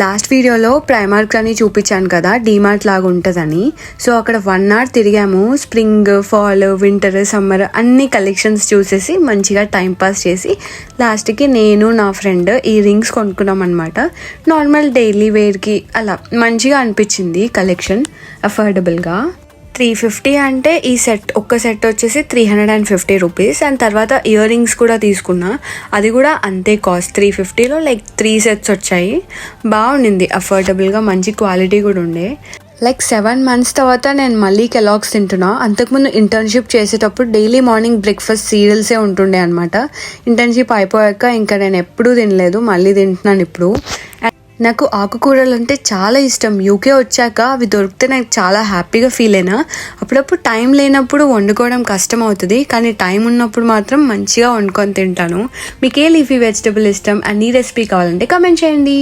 Last వీడియోలో Primark అని చూపించాను కదా, డీమార్ట్ లాగా ఉంటుందని. సో అక్కడ 1 అవర్ తిరిగాము. స్ప్రింగ్, ఫాల్, వింటర్, సమ్మర్ అన్ని కలెక్షన్స్ చూసేసి మంచిగా టైం పాస్ చేసి లాస్ట్కి నేను నా ఫ్రెండ్ ఈ రింగ్స్ కొనుక్కున్నాం అనమాట. నార్మల్ డైలీ వేర్కి అలా మంచిగా అనిపించింది కలెక్షన్, అఫోర్డబుల్గా. 350 అంటే ఈ ఒక్క సెట్ వచ్చేసి 350 రూపీస్. అండ్ తర్వాత ఇయర్ రింగ్స్ కూడా తీసుకున్నా, అది కూడా అంతే కాస్ట్. 350లో లైక్ 3 సెట్స్ వచ్చాయి. బాగుండింది, అఫోర్డబుల్గా, మంచి క్వాలిటీ కూడా ఉండే. లైక్ 7 months తర్వాత నేను మళ్ళీ కెలాగ్స్ తింటున్నా. అంతకుముందు ఇంటర్న్షిప్ చేసేటప్పుడు డైలీ మార్నింగ్ బ్రేక్ఫాస్ట్ సీరియల్సే ఉంటుండే అనమాట. ఇంటర్న్షిప్ అయిపోయాక ఇంకా నేను ఎప్పుడూ తినలేదు, మళ్ళీ తింటున్నాను ఇప్పుడు. నాకు ఆకుకూరలు అంటే చాలా ఇష్టం. యూకే వచ్చాక అవి దొరికితే నాకు చాలా హ్యాపీగా ఫీల్ అయినా. అప్పుడప్పుడు టైం లేనప్పుడు వండుకోవడం కష్టం అవుతుంది, కానీ టైం ఉన్నప్పుడు మాత్రం మంచిగా వండుకొని తింటాను. మీకు ఏ లీఫీ వెజిటబుల్ ఇష్టం అండ్ ఈ రెసిపీ కావాలంటే కామెంట్ చేయండి.